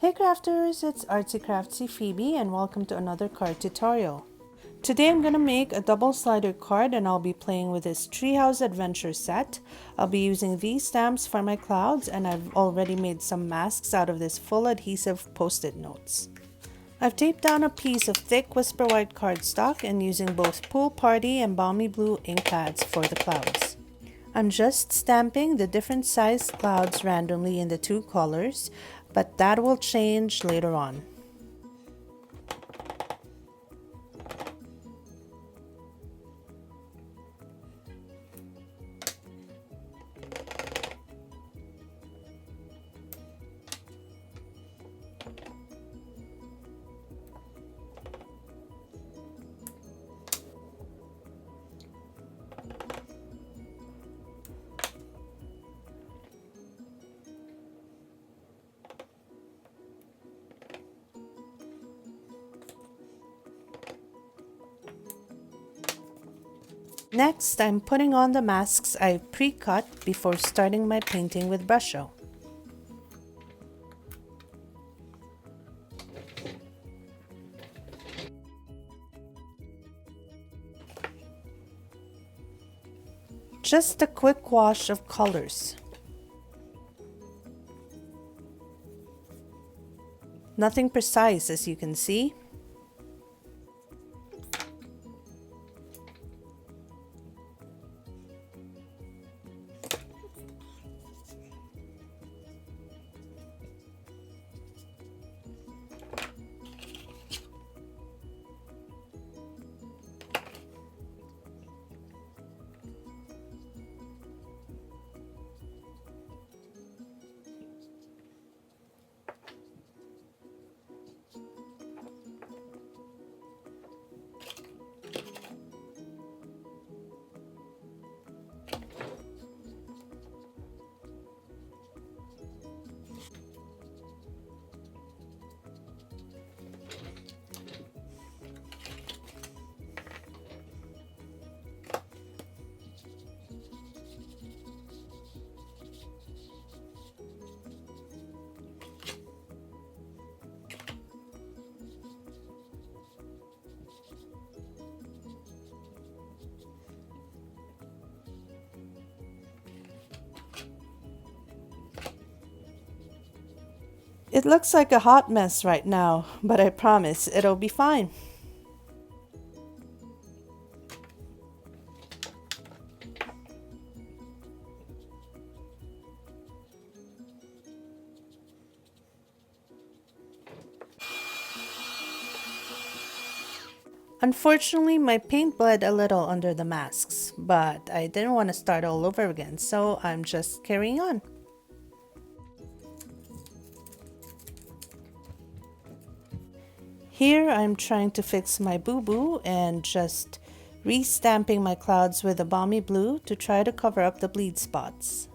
Hey crafters, it's artsycraftsyphoebe and welcome to another card tutorial. Today I'm going to make a double slider card and I'll be playing with this Treehouse Adventure set. I'll be using these stamps for my clouds and I've already made some masks out of this full adhesive post-it notes. I've taped down a piece of thick Whisper White cardstock and using both Pool Party and Balmy Blue ink pads for the clouds. I'm just stamping the different sized clouds randomly in the two colors, but that will change later on. Next, I'm putting on the masks I pre-cut before starting my painting with brush show. Just a quick wash of colors. Nothing precise, as you can see. It looks like a hot mess right now, but I promise it'll be fine. Unfortunately, my paint bled a little under the masks, but I didn't want to start all over again, so I'm just carrying on. Here I'm trying to fix my boo-boo and just re-stamping my clouds with a balmy blue to try to cover up the bleed spots.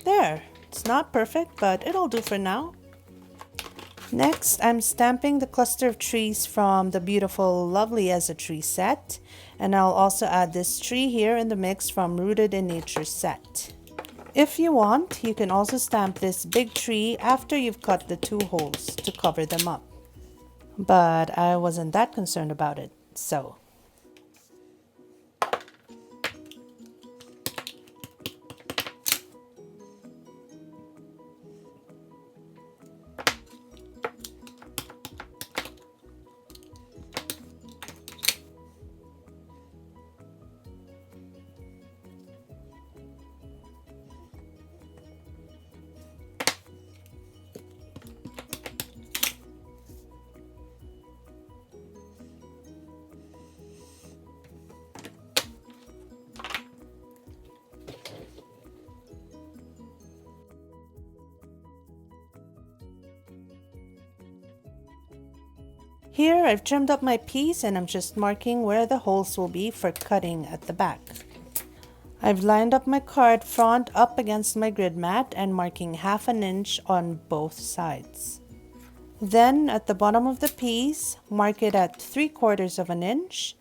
There, it's not perfect, but it'll do for now. Next, I'm stamping the cluster of trees from the beautiful Lovely as a Tree set, and I'll also add this tree here in the mix from Rooted in Nature set. If you want, you can also stamp this big tree after you've cut the two holes to cover them up. But I wasn't that concerned about it, so. Here I've trimmed up my piece and I'm just marking where the holes will be for cutting at the back. I've lined up my card front up against my grid mat and marking 1/2 inch on both sides. Then at the bottom of the piece, mark it at 3/4 inch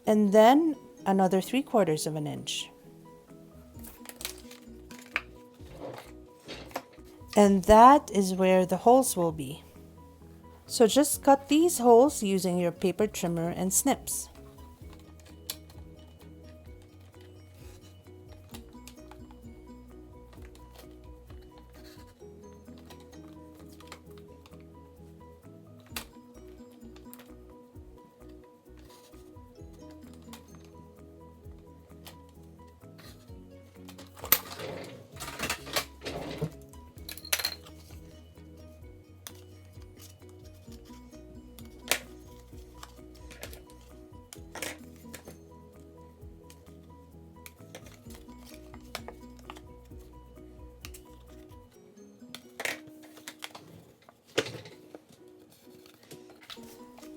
and then another 3/4 of an inch. And that is where the holes will be. So just cut these holes using your paper trimmer and snips.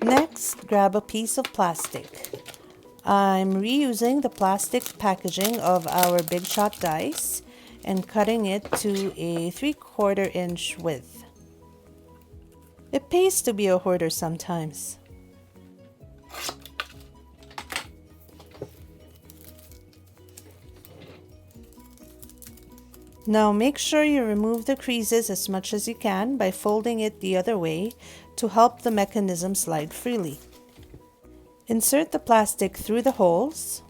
Next, grab a piece of plastic. I'm reusing the plastic packaging of our Big Shot dice and cutting it to a 3/4 inch width. It pays to be a hoarder sometimes. Now make sure you remove the creases as much as you can by folding it the other way to help the mechanism slide freely. Insert the plastic through the holes.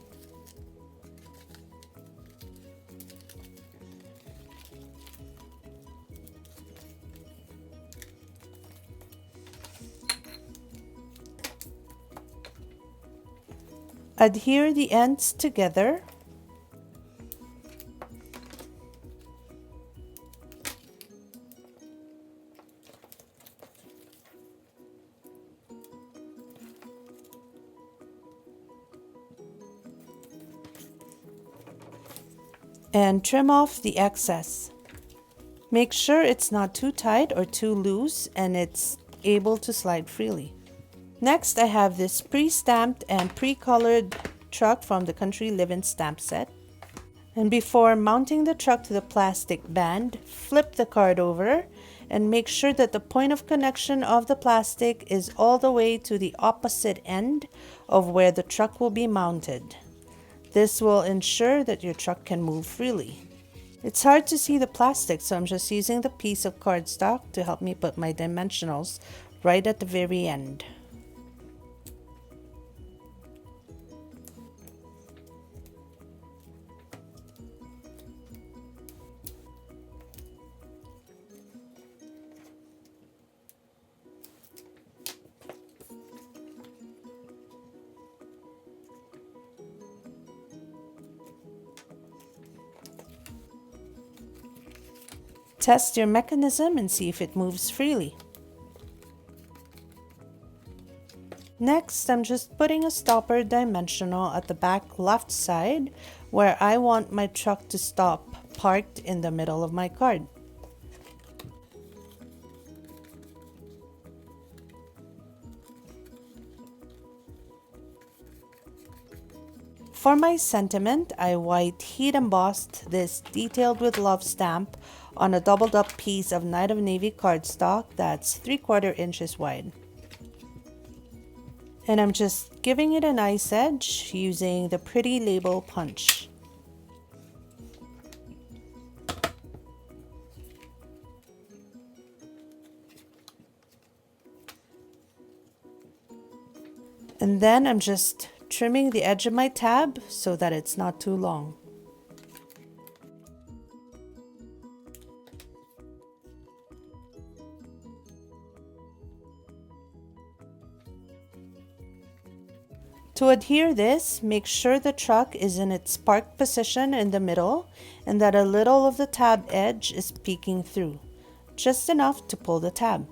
Adhere the ends together. And trim off the excess. Make sure it's not too tight or too loose and it's able to slide freely. Next, I have this pre-stamped and pre-colored truck from the Country Living stamp set. And before mounting the truck to the plastic band, flip the card over and make sure that the point of connection of the plastic is all the way to the opposite end of where the truck will be mounted. This will ensure that your truck can move freely. It's hard to see the plastic, so I'm just using the piece of cardstock to help me put my dimensionals right at the very end. Test your mechanism and see if it moves freely. Next, I'm just putting a stopper dimensional at the back left side where I want my truck to stop parked in the middle of my card. For my sentiment, I white heat embossed this Detailed with Love stamp on a doubled up piece of Night of Navy cardstock that's 3/4 inches wide. And I'm just giving it a nice edge using the Pretty Label punch. And then I'm just trimming the edge of my tab so that it's not too long. To adhere this, make sure the truck is in its parked position in the middle and that a little of the tab edge is peeking through, just enough to pull the tab.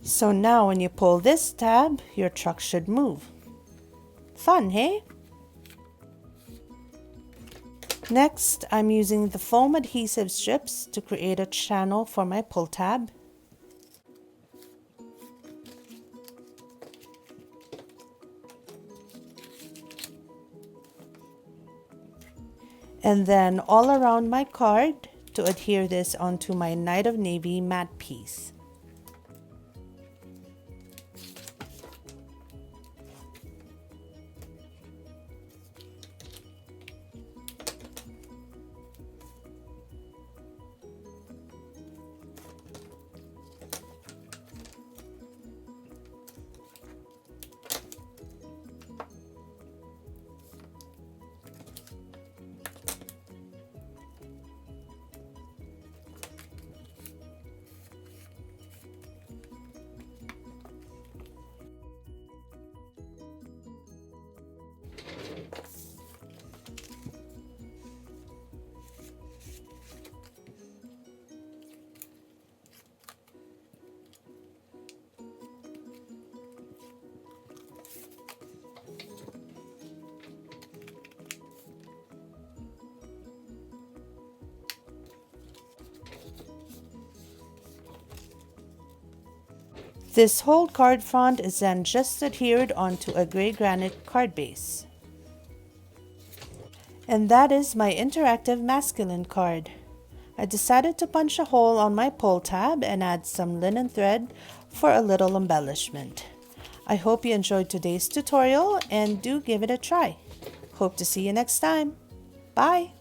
So now when you pull this tab, your truck should move. Fun, hey? Next, I'm using the foam adhesive strips to create a channel for my pull tab. And then all around my card to adhere this onto my Night of Navy matte piece. This whole card front is then just adhered onto a gray granite card base. And that is my interactive masculine card. I decided to punch a hole on my pull tab and add some linen thread for a little embellishment. I hope you enjoyed today's tutorial and do give it a try. Hope to see you next time. Bye!